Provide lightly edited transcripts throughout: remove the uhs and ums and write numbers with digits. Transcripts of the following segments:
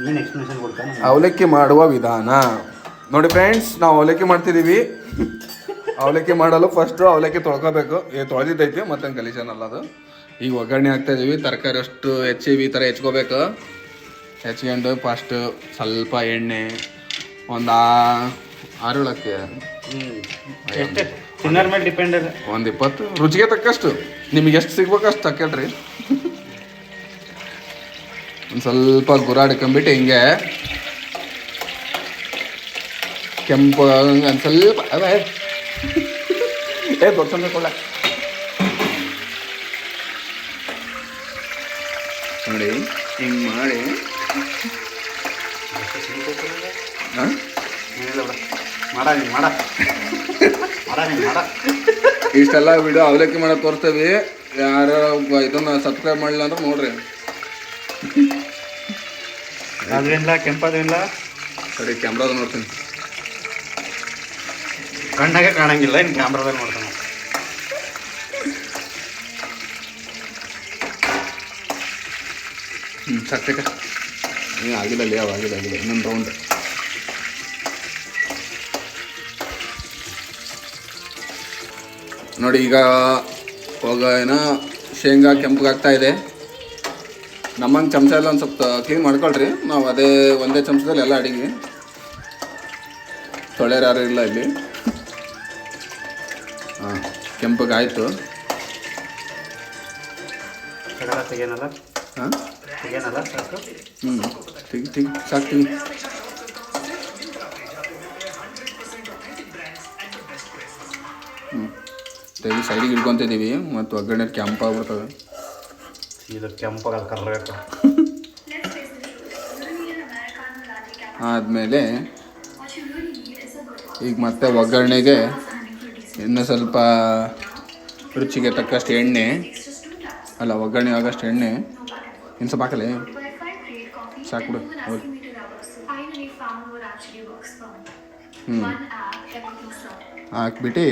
ನೀನು ಎಕ್ಸ್ಪ್ಲನೇಷನ್ ಕೊಡ್ತಾನೆ. ಅವಲಕ್ಕಿ ಮಾಡುವ ವಿಧಾನ ನೋಡಿ ಫ್ರೆಂಡ್ಸ್, ನಾವು ಅವಲಕ್ಕಿ ಮಾಡ್ತಿದ್ದೀವಿ. ಅವಲಕ್ಕಿ ಮಾಡಲು ಫಸ್ಟು ಅವಲಕ್ಕಿ ತೊಳ್ಕೊಬೇಕು. ತೊಳೆದಿದ್ದೈತಿ ಮತ್ತೆ ಗಲೀಜನಲ್ಲ ಅದು. ಈಗ ಒಗ್ಗರಣೆ ಹಾಕ್ತಾಯಿದ್ದೀವಿ. ತರಕಾರಿ ಅಷ್ಟು ಈ ಥರ ಹೆಚ್ಕೋಬೇಕು. ಹೆಚ್ಕೊಂಡು ಫಸ್ಟು ಸ್ವಲ್ಪ ಎಣ್ಣೆ ಒಂದು 6 ಅಕ್ಕಿ ತಿನ್ನೋರ್ ಮೇಲೆ ಡಿಪೆಂಡ್. ಒಂದು 20 ರುಚಿಗೆ ತಕ್ಕಷ್ಟು ನಿಮಗೆ ಎಷ್ಟು ಸಿಗ್ಬೇಕು ಅಷ್ಟು ತಕ್ಕಳ್ರಿ. ಒಂದು ಸ್ವಲ್ಪ ಗುರಾಡ್ಕೊಂಬಿಟ್ಟು ಹಿಂಗೆ ಕೆಂಪು ಒಂದು ಸ್ವಲ್ಪ ದೊಡ್ಡ ಕೊಡ ನೋಡಿ ಹಿಂಗೆ ಮಾಡಿ ಇಷ್ಟೆಲ್ಲ ವಿಡಿಯೋ ಅವಲಕ್ಕಿ ಮಾಡೋದು ತೋರಿಸ್ತೇವೆ. ಯಾರು ಇದನ್ನ ಸಬ್ಸ್ಕ್ರೈಬ್ ಮಾಡಲಿಲ್ಲ ಅಂದ್ರೆ ನೋಡ್ರಿ. ಅದೇನಿಲ್ಲ ಕೆಂಪದೇನಿಲ್ಲ. ಸರಿ ಕ್ಯಾಮ್ರಾದ ನೋಡ್ತೀನಿ. ಕಣ್ಣಾಗೆ ಕಾಣಂಗಿಲ್ಲ, ಇನ್ನು ಕ್ಯಾಮ್ರಾದಲ್ಲಿ ನೋಡ್ತಾನೆ. ಸಾಕ್ಬೇಕ ಆಗಿಲ್ಲ ಅಲ್ಲಿ ಆಗಿಲ್ಲ ಇನ್ನೊಂದು ರೌಂಡ್. ನೋಡಿ ಈಗ ಏನೋ ಶೇಂಗಾ ಕೆಂಪಗಾಗ್ತಾ ಇದೆ. ನಮ್ಮಂಗೆ ಚಮಚ ಎಲ್ಲ ಒಂದು ಸ್ವಲ್ಪ ಕ್ಲೀನ್ ಮಾಡ್ಕೊಳ್ರಿ. ನಾವು ಒಂದೇ ಚಮಚದಲ್ಲಿ ಎಲ್ಲ ಅಡಿಗೆ ತೊಳೆಯರು ಯಾರು ಇಲ್ಲ ಇಲ್ಲಿ. ಹಾಂ ಕೆಂಪಗಾಯ್ತು. ತೆಗೇನಲ್ಲ? ಹಾಂ ತೆಗೇನಲ್ಲ? ಸಾಕು. ತೆಗಿ ಸಾಕು ತೆಗಿ. ತೆಗಿ ಸೈಡಿಗೆ ಇಟ್ಕೊತಿದ್ದೀವಿ. ಮತ್ತು ಒಗ್ಗರಣೆ ಕೆಂಪಾಗ್ಬಿಡ್ತವೆ. ಇದು ಕೆಂಪಾಗದು ಕರ್ರಬೇಕು. ಆದಮೇಲೆ ಈಗ ಮತ್ತೆ ಒಗ್ಗರಣೆಗೆ ಇನ್ನೂ ಸ್ವಲ್ಪ ರುಚಿಗೆ ತಕ್ಕಷ್ಟು ಎಣ್ಣೆ, ಅಲ್ಲ ಒಗ್ಗರಣೆ ಆಗಷ್ಟು ಎಣ್ಣೆ ಇನ್ನು ಸ್ವಲ್ಪ ಹಾಕಲೇ ಸಾಕ್ಬಿಡು. ಹಾಕ್ಬಿಟ್ಟು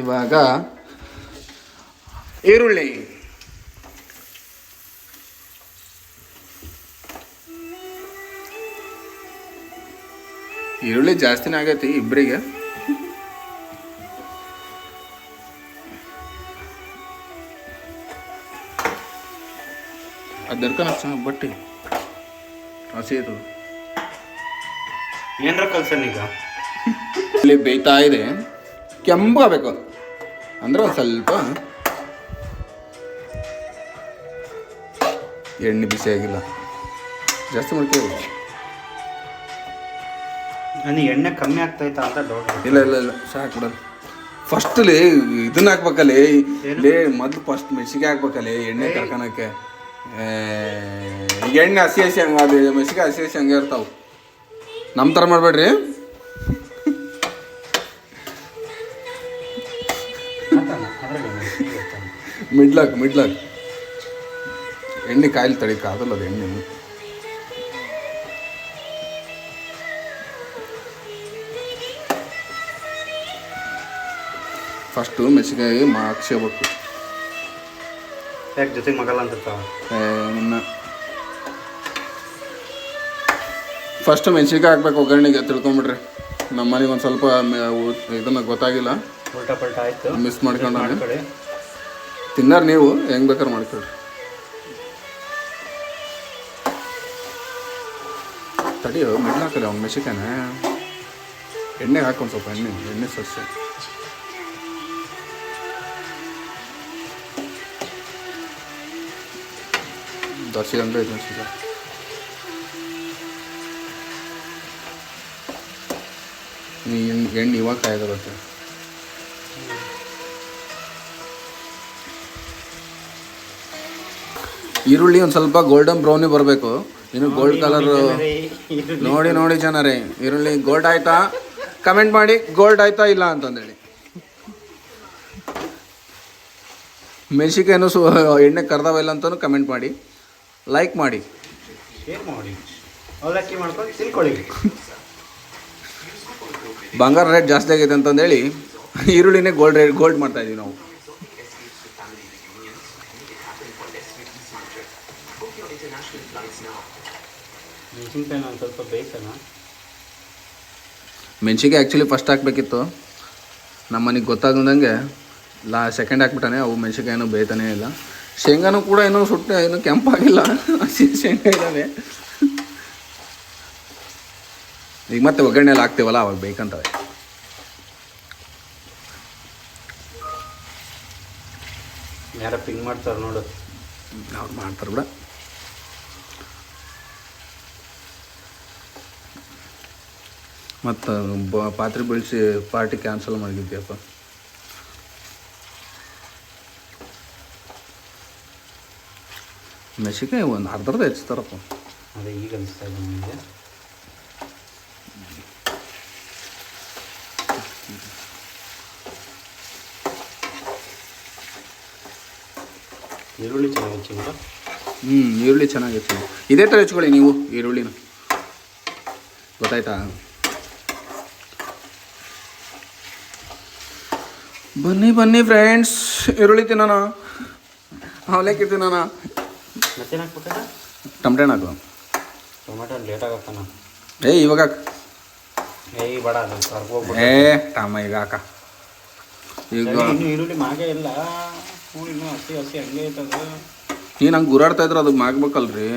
ಇವಾಗ ಈರುಳ್ಳಿ ಜಾಸ್ತಿನೇ ಆಗೈತಿ ಇಬ್ಬರಿಗೆ. ಅದರ್ಕನ ಬಟ್ಟಿ ಹಸಿ ಇದು ಏನರ ಕಲ್ಸನ್. ಈಗ ಇಲ್ಲಿ ಬೇಯ್ತಾ ಇದೆ. ಕೆಂಪಾಗಬೇಕು ಅಂದ್ರೆ ಒಂದು ಸ್ವಲ್ಪ ಎಣ್ಣೆ ಬಿಸಿ ಆಗಿಲ್ಲ, ಜಾಸ್ತಿ ಮಾಡ್ತೀವಿ. ನನಗೆ ಎಣ್ಣೆ ಕಮ್ಮಿ ಆಗ್ತೈತಾ ಅಂತ ಡೌಟ್. ಇಲ್ಲ ಸಾಕು ಬಿಡಲ್ಲ. ಫಸ್ಟಲ್ಲಿ ಇದನ್ನ ಹಾಕ್ಬೇಕಲ್ಲಿ ಮೊದಲು ಫಸ್ಟ್ ಮೆಣಸಿಗೆ ಹಾಕ್ಬೇಕಲ್ಲಿ ಎಣ್ಣೆ ಕರ್ಕೊಳಕ್ಕೆ. ಈಗ ಎಣ್ಣೆ ಹಸಿ ಹಂಗೆ ಅದು ಮೆಣಸಿಗೆ ಹಸಿ ಹಂಗೆ ಇರ್ತಾವೆ. ನಮ್ಮ ಥರ ಮಾಡಬೇಡ್ರಿ. ಮಿಡ್ಲಾಕ್ ಎಣ್ಣೆ ಕಾಯಿಲೆ ತಡಿಕಾದಲ್ಲ ಅದು ಎಣ್ಣೆ. ಫಸ್ಟು ಮೆಣಸಿನ್ಕಾಯಿ ಹಾಕ್ಸ್ಕೋಬೇಕು. ಯಾಕೆ ಜೊತೆಗೆ ಮಗಲ್ಲ ಅಂತ ಫಸ್ಟ್ ಮೆಣಸಿನ್ಕಾಯಿ ಹಾಕ್ಬೇಕು ಒಗ್ಗರಣೆಗೆ. ತಿಳ್ಕೊಂಬಿಡ್ರಿ. ನಮ್ಮ ಮನೆಗೆ ಒಂದು ಸ್ವಲ್ಪ ಇದನ್ನು ಗೊತ್ತಾಗಿಲ್ಲ, ಉಲ್ಟಾ ಪಲ್ಟಾ ಆಯಿತು, ಮಿಸ್ ಮಾಡ್ಕೊಂಡು. ತಿನ್ನಾರ ನೀವು ಹೆಂಗೆ ಬೇಕಾದ್ರೆ ಮಾಡ್ಕೊಳ್ರಿ. ತಡಿಯೋ ಮಿಡ್ಲ್ ಹಾಕಲ್ಲ ಅವ್ನು ಮೆಣಸಿನ್ಕಾಯಿನ ಎಣ್ಣೆಗೆ ಹಾಕೊಂಡು ಸ್ವಲ್ಪ ಎಣ್ಣೆ ಸಸ್ಯ. ದೋಸೆ ಹಂಗೆ ಐತೆ ಅನ್ಸಿದ. ಎಣ್ಣೆ ಇವಾಗ ಕಾಯ್ದ ಬರುತ್ತೆ. ಈರುಳ್ಳಿ ಒಂದು ಸ್ವಲ್ಪ ಗೋಲ್ಡನ್ ಬ್ರೌನಿ ಬರಬೇಕು. ಇನ್ನು ಗೋಲ್ಡ್ ಕಲರ್ ನೋಡಿ ಜನರೇ, ಈರುಳ್ಳಿ ಗೋಲ್ಡ್ ಆಯ್ತಾ ಕಮೆಂಟ್ ಮಾಡಿ, ಗೋಲ್ಡ್ ಆಯ್ತಾ ಇಲ್ಲ ಅಂತಂದೇಳಿ. ಮೆಣಸಿನ್ಕಾಯಿನೂ ಎಣ್ಣೆ ಕರ್ದಾವಿಲ್ಲ ಅಂತಲೂ ಕಮೆಂಟ್ ಮಾಡಿ, ಲೈಕ್ ಮಾಡಿ, ಶೇರ್ ಮಾಡಿ, ಅವಲಕ್ಕಿ ಮಾಡ್ಕೊಂಡು ತಿಳ್ಕೊಳ್ಳಿ. ಬಂಗಾರ ರೇಟ್ ಜಾಸ್ತಿ ಆಗೈತೆ ಅಂತಂದೇಳಿ ಈರುಳ್ಳಿನೇ ಗೋಲ್ಡ್ ಮಾಡ್ತಾಯಿದ್ದೀವಿ ನಾವು. ಮೆಣಸಿನ್ಕಾಯಿ ಒಂದು ಸ್ವಲ್ಪ ಬೇಯಿಸೋಣ. ಮೆಣಸಿಗೆ ಆ್ಯಕ್ಚುಲಿ ಫಸ್ಟ್ ಹಾಕಬೇಕಿತ್ತು, ನಮ್ಮ ಮನೆಗೆ ಗೊತ್ತಾಗದಂಗೆ ಸೆಕೆಂಡ್ ಹಾಕ್ಬಿಟ್ಟಾನೆ. ಅವು ಮೆಣಸಿನ್ಕಾಯಿನೂ ಬೇಯ್ತಾನೇ ಇಲ್ಲ. ಶೇಂಗಾನೂ ಕೂಡ ಇನ್ನೂ ಸುಟ್ಟು ಇನ್ನೂ ಕೆಂಪಾಗಿಲ್ಲ, ಹಸಿ ಶೇಂಗಾ ಇದ್ದಾವೆ. ಈಗ ಮತ್ತೆ ಒಗ್ಗರಣೆಯಲ್ಲಿ ಹಾಕ್ತೀವಲ್ಲ ಅವಾಗ ಬೇಕಂತವೆ. ಯಾರ ಪಿಂಗ್ ಮಾಡ್ತಾರೆ ನೋಡು, ಅವ್ರು ಮಾಡ್ತಾರೆ ಬಿಡ. ಮತ್ತು ಪಾತ್ರೆ ಬೀಳಿಸಿ ಪಾರ್ಟಿ ಕ್ಯಾನ್ಸಲ್ ಮಾಡಿದ್ಯಪ್ಪ. ಮೆಣಸಿನ್ಕಾಯಿ ಒಂದು ಅರ್ಧರ್ಧ ಹೆಚ್ಚುತ್ತಾರಪ್ಪ. ಅದೇ ಈಗ ಅನಿಸ್ತಾ ಇದೆ ನನಗೆ. ಈರುಳ್ಳಿ ಚೆನ್ನಾಗಿ ಹೆಚ್ಚಿಂದ. ಈರುಳ್ಳಿ ಚೆನ್ನಾಗಿ ಹೆಚ್ಚಿ. ಇದೇ ಥರ ಹೆಚ್ಕೊಳ್ಳಿ ನೀವು ಈರುಳ್ಳಿನ, ಗೊತ್ತಾಯ್ತಾ? ಬನ್ನಿ ಫ್ರೆಂಡ್ಸ್, ಈರುಳ್ಳಿ ತಿನ್ನೋಣ, ಅವಲಕ್ಕಿ ತಿನ್ನೋಣ. ಮತ್ತೇನು ಹಾಕ್ಬೇಕಲ್ಲ? ಟಮಟೆ ಹಾಕು. ಟೊಮೆಟೊ ಲೇಟಾಗಿ ಹಾಕೋಣ. ಇವಾಗ ಬೇಡ, ಅದು ಕರ್ಕೋಗ್ಬಿಟ್ಟು. ಟಮ ಈಗ ಹಾಕ. ಈಗ ಇನ್ನು ಈರುಳ್ಳಿ ಮಾಗೇ ಇಲ್ಲ, ಇನ್ನೂ ಹಸಿ ಹಂಗೆ ಐತದ. ನೀನು ಹಂಗೆ ಗುರಾಡ್ತಾ ಇದ್ರೆ ಅದು ಮಾಗ್ಬೇಕಲ್ರಿ.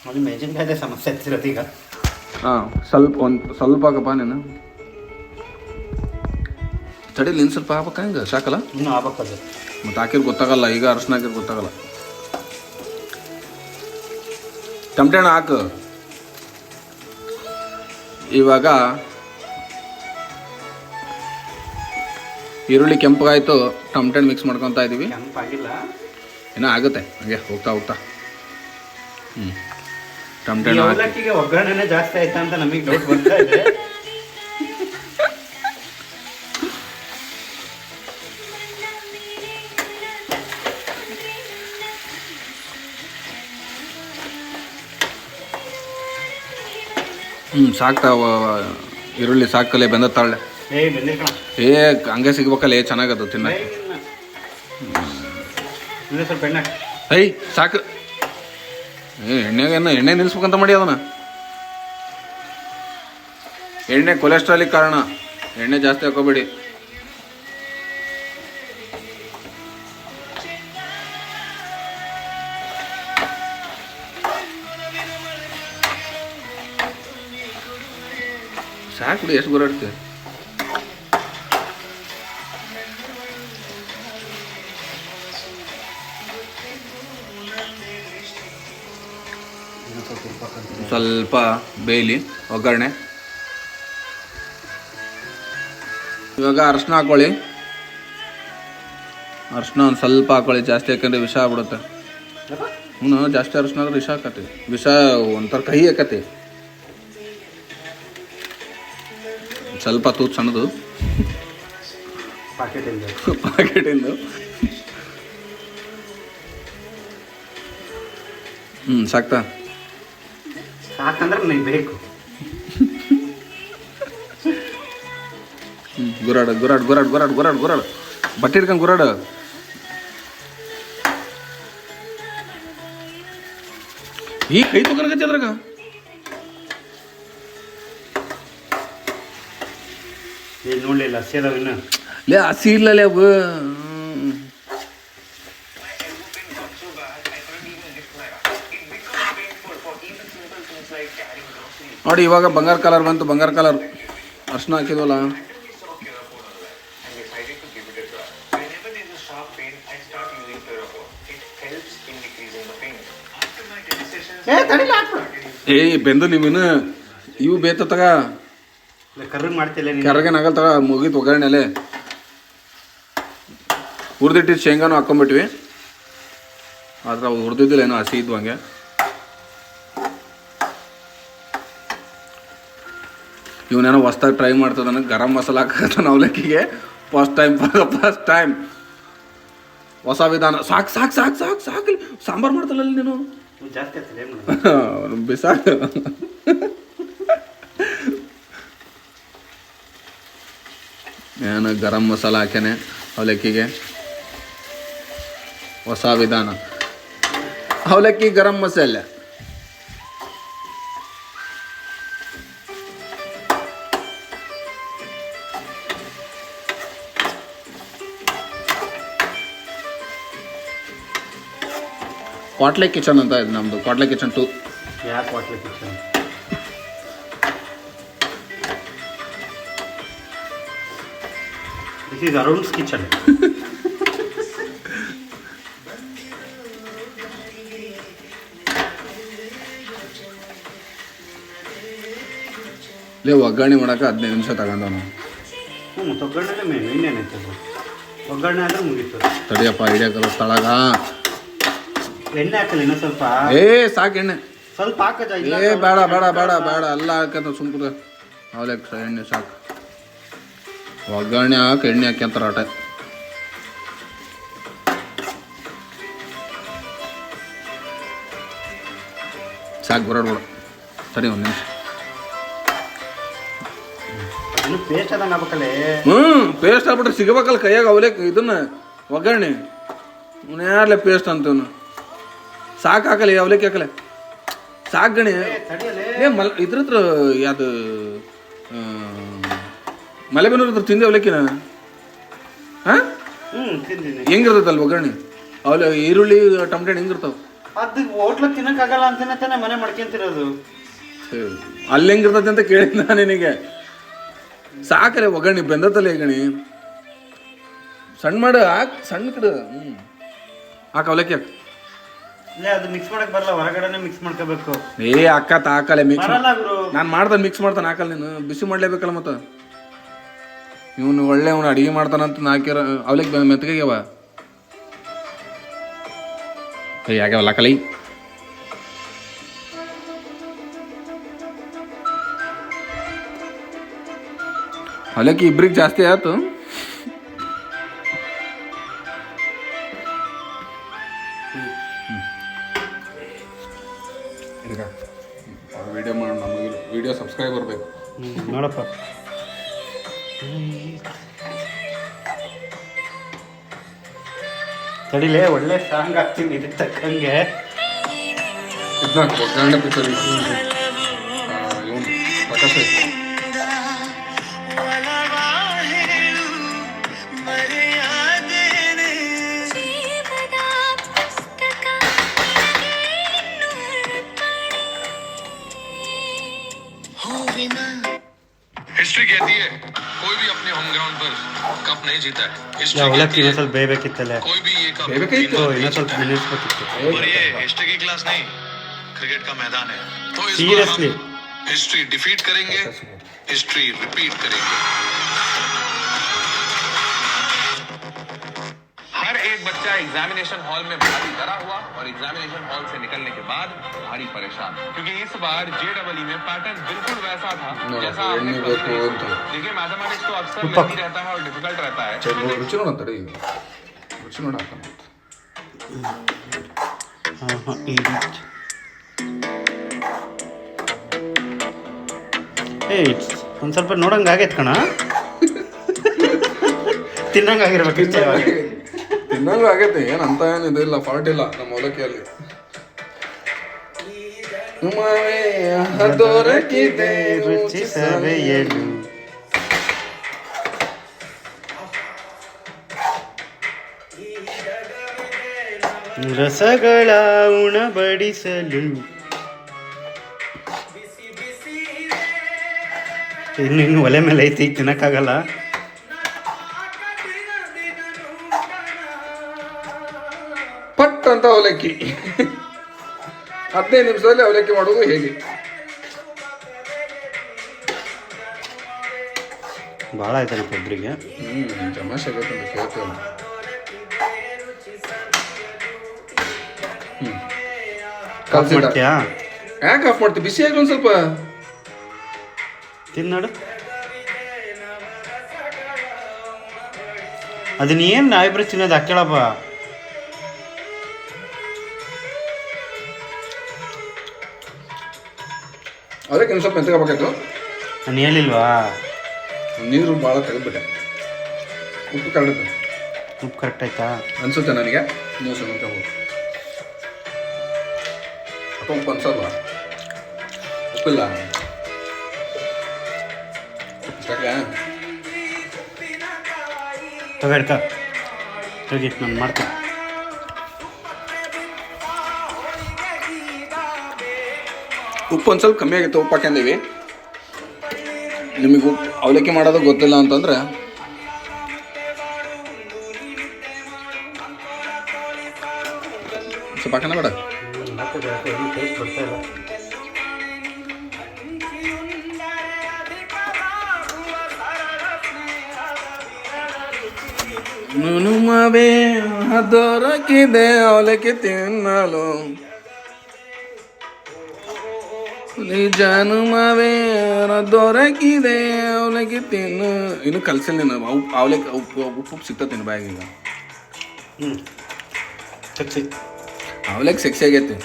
ಅಲ್ಲಿ ಮೆಣಸಿನ್ಕಾಯ್ದೆ ಸಮಸ್ಯೆ ಹಚ್ಚಿರೋದು ಈಗ. ಹಾಂ, ಸ್ವಲ್ಪ ಹಾಕಪ್ಪ ನೀನು. ತಡೀಲಿ, ಇನ್ನು ಸ್ವಲ್ಪ ಹಾಕ್ಬೇಕ, ಹಂಗೆ ಸಾಕಲ್ಲ? ಇನ್ನೂ ಆಗ್ಬೇಕದು. ಮತ್ತು ಹಾಕಿದ್ರೆ ಗೊತ್ತಾಗಲ್ಲ, ಈಗ ಅರ್ಶಿನ ಹಾಕಿದ್ರೆ ಗೊತ್ತಾಗಲ್ಲ. ಟಮಟೆ ಹಣ್ಣು ಹಾಕು. ಇವಾಗ ಈರುಳ್ಳಿ ಕೆಂಪಗಾಯ್ತು, ಟಮಟೆ ಹಣ್ಣು ಮಿಕ್ಸ್ ಮಾಡ್ಕೊತಾ ಇದ್ದೀವಿ. ಕೆಂಪಾಗಿಲ್ಲ, ಏನೋ ಆಗುತ್ತೆ ಹಂಗೆ ಹೋಗ್ತಾ. ಟಮಟೆ ಹಣ್ಣು ಅವಲಕ್ಕಿಗೆ ಒಗ್ಗರಣೆನೇ ಜಾಸ್ತಿ ಆಯ್ತಾ ಅಂತ ನಮಗೆ ಡೌಟ್ ಬರ್ತಾ ಇದೆ. ಸಾಕ್ತಾವ ಈರುಳ್ಳಿ ಸಾಕಲ್ಲೇ ಬೆಂದತ್ತಾಳೆ. ಹಂಗೆ ಸಿಗ್ಬೇಕಲ್ಲ, ಚೆನ್ನಾಗದು ತಿನ್ನಕ್ಕೆ. ಸ್ವಲ್ಪ ಎಣ್ಣೆ ಸಾಕು. ಎಣ್ಣೆ ನಿಲ್ಲಿಸ್ಬೇಕಂತ ಮಾಡಿ ಅದನ್ನ. ಎಣ್ಣೆ ಕೊಲೆಸ್ಟ್ರಾಲಿಗೆ ಕಾರಣ, ಎಣ್ಣೆ ಜಾಸ್ತಿ ಹಾಕೋಬೇಡಿ. ಸಾಕು ಬಿಡಿ, ಎಷ್ಟು ಗುರಾಡ್ತೀವಿ. ಸ್ವಲ್ಪ ಬೇಯಲಿ ಒಗ್ಗರಣೆ. ಇವಾಗ ಅರಿಶಿನ ಹಾಕೊಳ್ಳಿ. ಅರಿಶಿನ ಒಂದು ಸ್ವಲ್ಪ ಹಾಕೊಳ್ಳಿ, ಜಾಸ್ತಿ ಹಾಕೊಂಡ್ರೆ ವಿಷ ಆಗ್ಬಿಡುತ್ತೆ. ಜಾಸ್ತಿ ಅರಿಶಿನ ಆದ್ರೆ ವಿಷ ಹಾಕತಿ, ವಿಷ ಒಂಥರ ಕಹಿ ಹಾಕತಿ. ಸ್ವಲ್ಪ ತೂತ್ ಸಣ್ಣದು ಪಾಕೆಟಿಂದು. ಸಾಕ್ತಾ? ಸಾಕಂದ್ರೆ ನನಗೆ ಬೇಕು. ಗುರಾಡು ಬಟ್ಟೆ ಹಿಡ್ಕೊಂಡು ಗುರಾಡು. ಈ ಕೈ ತಗೊಂಡಗತ್ತೆ ಅದ್ರಾಗ. ನೋಡ್ಲಿಲ್ಲ ಹಸಿ ಅದಾವ ಇನ್ನು. ಹಸಿ ಇಲ್ಲಲೇ ಅವು. ನೋಡಿ ಇವಾಗ ಬಂಗಾರ ಕಲರ್ ಬಂತು, ಬಂಗಾರ ಕಲರ್. ಅರ್ಶಿನ ಹಾಕಿದ್ವಲ್ಲ, ಬೆಂದು ನೀವಿನ್ನು ಇವು ಬೇತಗ ಕರ್ರಗ್ ಮಾಡ್ತಿಲ್ಲ, ಕರ್ಗೇನಾಗಲ್ ತಗ. ಮುಗೀತು ಒಗ್ಗರಣೆಲೆ. ಹುರಿದಿಟ್ಟಿದ್ದು ಶೇಂಗಾನು ಹಾಕ್ಕೊಂಬಿಟ್ವಿ, ಆದ್ರೆ ಅವು ಹುರಿದಿದ್ದಿಲ್ಲ, ಏನೋ ಹಸಿ ಇದ್ವು ಹಂಗೆ. ಇವನೇನೋ ಹೊಸ್ದಾಗಿ try ಮಾಡ್ತದಾನೆ, garam masala ಹಾಕತ್ತಾನ ಅವಲಕ್ಕಿಗೆ. First time ಹೊಸ ವಿಧಾನ. ಸಾಕು ಸಾಂಬಾರು ಮಾಡ್ತಲ್ಲ ನೀನು, ಬಿಸಾಕ. ಏನು ಗರಂ ಮಸಾಲ ಹಾಕ್ಯಾನೆ ಅವಲಕ್ಕಿಗೆ, ಹೊಸ ವಿಧಾನ. ಅವಲಕ್ಕಿ ಗರಂ ಮಸಾಲೆ. ಕ್ವಾಟ್ಲೆ ಕಿಚನ್ ಅಂತ ಇದೆ ನಮ್ಮದು, ಕ್ವಾಟ್ಲೆ ಕಿಚನ್ 2. ಯಾಕೆ ವಾಟ್ಲೆ kitchen? This is Arun's kitchen. ಒಗ್ಗರಣೆ ಮಾಡೋಕೆ 15 ನಿಮಿಷ ತಗೊಂಡವನು. ಮತ್ತು ಒಗ್ಗರಣೆ ಮೇನು, ಇನ್ನೇನೈತೆ ಅದು? ಒಗ್ಗರಣೆ ಆದರೆ ಮುಗೀತು. ತಡಿಯಪ್ಪ ಹಿಡಿಯೋಕಲ್ಲ ತಳಗ. ಎಣ್ಣೆ ಹಾಕಲ್ಲ ಇನ್ನೂ ಸ್ವಲ್ಪ? ಸಾಕು ಎಣ್ಣೆ ಸ್ವಲ್ಪ ಹಾಕದ. ಬೇಡ ಬೇಡ ಬೇಡ ಬೇಡ ಎಲ್ಲ ಹಾಕಂತ ಸುಮ್ಕುದ. ಅವಲಕ್ಕಿ ಎಣ್ಣೆ ಸಾಕು. ಒಗ್ಗರಣೆ ಹಾಕಿ ಎಣ್ಣೆ ಹಾಕ್ಯಂತಾರ ಆಟ. ಸಾಕು ಬರೋಡ್ಬೇಡ. ಸರಿ ಒಂದು ನಿಮಿಷ. ಪೇಸ್ಟ್ ಅದಂಗ ಆಗ್ಬೇಕಲ್ಲೇ. ಪೇಸ್ಟ್ ಆಗ್ಬಿಟ್ರೆ ಸಿಗಬೇಕಲ್ಲ ಕೈಯಾಗ ಅವಲಕ್ಕಿ ಇದನ್ನ ಒಗ್ಗರಣೆ. ಯಾರಲೆ ಪೇಸ್ಟ್ ಅಂತವನು. ಸಾಕು ಹಾಕಲ್ಲ ಅವಲಕ್ಕಿ ಹಾಕಲ್ಲ. ಸಾಕು ಗಣಿ. ಇದ್ರ ಹತ್ರ ಯಾವುದು ಮಲೆಬೆನ್ನೂರು ಹತ್ರ ತಿಂದೆ ಅವಲಕ್ಕಿನ? ಹಾಂ ಹೆಂಗಿರ್ತೈತಲ್ಲ ಒಗ್ಗರಣೆ? ಈರುಳ್ಳಿ ಟೊಮೆಟೊ ಹೆಂಗಿರ್ತಾವ? ಅದು ಹೋಟ್ಲ ತಿನ್ನಕ್ಕಾಗಲ್ಲ ಅಂತಾನೆ ತಾನೆ ಮನೆ ಮಾಡ್ಕೊಂತಿರೋದು. ಅಲ್ಲಿ ಹೆಂಗಿರ್ತೈತೆ ಅಂತ ಕೇಳಿದ ನಾನು ನಿನಗೆ. ಸಾಕರೆ ಒಗ್ಗರಣೆ ಬೆಂದತ್ತಲ್ಲ ಈ ಗಣಿ. ಸಣ್ಣ ಮಾಡು ಹಾಕ್, ಸಣ್ಣ ಕಡೆ ಹಾಕ ಅವಲಕ್ಕಿ ಹಾಕ. ಅದು ಮಿಕ್ಸ್ ಮಾಡಕ್ ಬರಲ್ಲ, ಹೊರಗಡೆ ಮಿಕ್ಸ್ ಮಾಡ್ಕೋಬೇಕು. ಅಕ್ಕ ಹಾಕಲ್ಲ ಮಿಕ್ಸ್. ನಾನು ಮಾಡ್ತಾನೆ ಮಿಕ್ಸ್ ಮಾಡ್ತಾನೆ, ಹಾಕಲ್ಲ ನೀನು. ಬಿಸಿ ಮಾಡ್ಲೇಬೇಕಲ್ಲ ಮತ್ತೆ. ಇವನು ಒಳ್ಳೆ ಅವನು ಅಡಿಗೆ ಮಾಡ್ತಾನಂತ ಹಾಕಿರ ಅವಲಕ್ಕಿ ಮೆತ್ತಗಾಗ್ಯಾವ. ಆಗ್ಯಾವಲ್ಲ ಕಲೈ. ಅವಲಕ್ಕಿ ಇಬ್ರಿಗೆ ಜಾಸ್ತಿ ಆಯ್ತು. ವಿಡಿಯೋ ಮಾಡೋಣ, ನಮಗೆ ವಿಡಿಯೋ ಸಬ್ಸ್ಕ್ರೈಬರ್ ಬೇಕು ನೋಡಪ್ಪ. ತಡಿಲೇ, ಒಳ್ಳೆ ಸಾಂಗ್ ಆಗ್ತೀನಿ ಇದಕ್ಕೆ ತಕ್ಕಂಗೆ. ಇದನ್ನ ಒಗ್ಗರಣೆ ಪಿಕ್ಚರ್ ಪ್ರಕಾಶ್ हिस्ट्री कहती है कोई भी अपने होम ग्राउंड पर कप नहीं जीता है. हिस्ट्री ಅವಲಕ್ಕಿ ಇನ್ನೂ ಸ್ವಲ್ಪ ಬೇಯಬೇಕಿತ್ತಲ್ಲ. कोई भी ये कप ಇನ್ನೂ ಸ್ವಲ್ಪ ನೆನೆಸ್ಬೇಕಿತ್ತು. और ये हिस्ट्री की क्लास नहीं, क्रिकेट का मैदान है. तो इस बार सीरियसली हम हिस्ट्री डिफीट करेंगे, हिस्ट्री रिपीट करेंगे. हर एक बच्चा एग्जामिनेशन हॉल में भारी डरा हुआ और एग्जामिनेशन हॉल से निकलने के बाद भारी परेशान, क्योंकि इस बार JEE में पैटर्न बिल्कुल वैसा था जैसा आपने देखिए. मैथमेटिक्स तो अक्सर लेंथी रहता है और डिफिकल्ट रहता है. ರುಚಿ ನೋಡ ತಡಿ, ರುಚಿ ನೋಡ. ಒಂದು ಸ್ವಲ್ಪ ನೋಡಂಗೆ ಆಗೈತೆ ಕಣ. ತಿನ್ನಂಗಾಗಿರ್ಬೇಕು. ತಿನ್ನಂಗೂ ಆಗೈತೆ, ಏನಂತ ಏನಿದೆ ಇಲ್ಲ, ಫಾಲ್ಟ್ ಇಲ್ಲ ನಮ್ಮ ಅವಲಕ್ಕಿಯಲ್ಲಿ. ದೊರಕಿದೆ ರುಚಿ ಸವೆಯಲು. ರಸಗಳ ಉಣಬಡಿಸಲು. ಇನ್ನು ಒಲೆ ಮೇಲೆ ಐತಿ, ತಿನ್ನಕ್ಕಾಗಲ್ಲ. ಪಟ್ ಅಂತ ಅವಲಕ್ಕಿ 15 ನಿಮಿಷದಲ್ಲಿ ಅವಲಕ್ಕಿ ಮಾಡೋದು ಹೇಗೆ? ಭಾಳ ಆಯ್ತಲ್ಲ ಒಬ್ಬರಿಗೆ. ತಮಾಷೆ ಆಗೈತೆ ಅಂತ ಕೇಳ್ತೇವೆ. ಮಾಡ್ತೀಯಾ? ಯಾಕೆ ಆಫ್ ಮಾಡ್ತೀವಿ? ಬಿಸಿ ಆಗಿ ಒಂದು ಸ್ವಲ್ಪ ತಿನ್ನೋಡು. ಅದನ್ನ ಏನು ನಾವಿಬ್ರು ತಿನ್ನೋದು ಹಾಕ್ಯಾಳಪ್ಪ. ಅದಕ್ಕೆ ಇನ್ನು ಸ್ವಲ್ಪ ಮೆತ್ತಗಾಗಬೇಕಾಯ್ತು. ನಾನು ಹೇಳಿಲ್ವಾ? ನೀರು ಭಾಳ ತೆಗೆದ್ಬಿಟ್ಟೆ. ಉಪ್ಪು ಕರಡುತ್ತೆ. ಉಪ್ಪು ಕರೆಕ್ಟ್ ಆಯ್ತಾ ಅನ್ಸುತ್ತೆ ನನಗೆ. ನೀವು ಸ್ವಲ್ಪ ತಗೋಬೋದು. ಉಪ್ಪು ಅನ್ಸಲ್ವಾ? ಉಪ್ಪಿಲ್ಲ ತಗೊಳ್ಕ ಹೋಗಿ ನಾನು ಮಾಡ್ತೀನಿ. ಉಪ್ಪು ಒಂದು ಸ್ವಲ್ಪ ಕಮ್ಮಿ ಆಗಿತ್ತು, ಉಪ್ಪು ಹಾಕ್ಯಂದೀವಿ. ನಿಮಗೆ ಉಪ್ಪು ಅವಲಕ್ಕಿ ಮಾಡೋದು ಗೊತ್ತಿಲ್ಲ ಅಂತಂದ್ರೆ ಸ್ವಲ್ಪ ಹಾಕೋಣ ಬೇಡ? ಟೇಸ್ಟ್ ಬರ್ತಾ ಇಲ್ಲ. ನುನುಮವೇ ದೊರಕಿದೆ ಅವಲಕ್ಕಿ ತಿನ್ನಲು, ನಿಜನುಮವೇ ದೊರಕಿದೆ ಅವಲಕ್ಕಿ ತಿನ್ನು. ಇನ್ನು ಕಲ್ಸಿಲ್ಲ ನೀನು ಅವಲಕ್ಕಿ ಉಪ್ಪು ಸಿಗ್ತತೇನು ಬ್ಯಾಗೀಗ? ಸಕ್ಸಿ ಅವಲಕ್ಕಿ ಸೆಕ್ಸಿ ಆಗೈತಿ.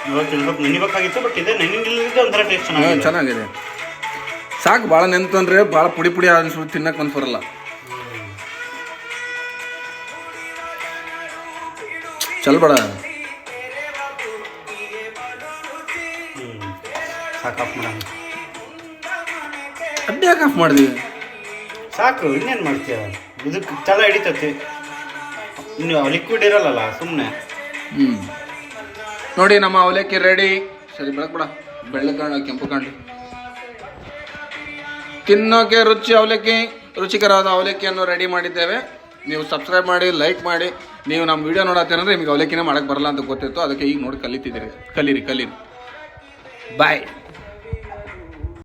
ಇವತ್ತು ಸ್ವಲ್ಪ ನೆನಿಬೇಕಾಗಿತ್ತು, ಬಟ್ ಇದೆ ನೆನಿಲಿಕ್ಕೆ ಒಂಥರ ಟೇಸ್ಟ್ ಚೆನ್ನಾಗಿದೆ. ಚೆನ್ನಾಗಿದೆ. ಸಾಕು, ಭಾಳ ನೆನ್ತಂದ್ರೆ ಭಾಳ ಪುಡಿ ಪುಡಿ ಅನ್ಸ್ಬಿಟ್ಟು ತಿನ್ನಕ್ಕೆ ಮನ್ಸು ಬರಲ್ಲ. ಚಲ್ಬೇಡ, ಸಾಕು ಆಫ್ ಮಾಡೋಣ. ಅಡ್ಡಿ ಯಾಕೆ ಆಫ್ ಮಾಡಿದ್ವಿ? ಸಾಕು, ಇನ್ನೇನು ಮಾಡ್ತೀಯ? ಇದಕ್ಕೆ ಚಲ ಹಿಡಿತತಿ. ಇನ್ನು ಲಿಕ್ವಿಡ್ ಇರಲ್ಲ ಸುಮ್ಮನೆ. ನೋಡಿ ನಮ್ಮ ಅವಲಕ್ಕಿ ರೆಡಿ. ಸರಿ ಬೆಳಗ್ಬೇಡ, ಬೆಳ್ಳ ಕಾಂಡು ಕೆಂಪು ಕಾಂಡು ತಿನ್ನೋಕೆ ರುಚಿಕರವಾದ ಅವಲಕ್ಕಿಯನ್ನು ರೆಡಿ ಮಾಡಿದ್ದೇವೆ. ನೀವು ಸಬ್ಸ್ಕ್ರೈಬ್ ಮಾಡಿ, ಲೈಕ್ ಮಾಡಿ. ನೀವು ನಮ್ಮ ವಿಡಿಯೋ ನೋಡತ್ತೇನಂದ್ರೆ ನಿಮಗೆ ಅವಲಕ್ಕಿನೇ ಮಾಡೋಕ್ಕೆ ಬರಲ್ಲ ಅಂತ ಗೊತ್ತಿತ್ತು, ಅದಕ್ಕೆ ಈಗ ನೋಡಿ ಕಲಿತಿದ್ದೀರಿ. ಕಲೀರಿ. ಬಾಯ್.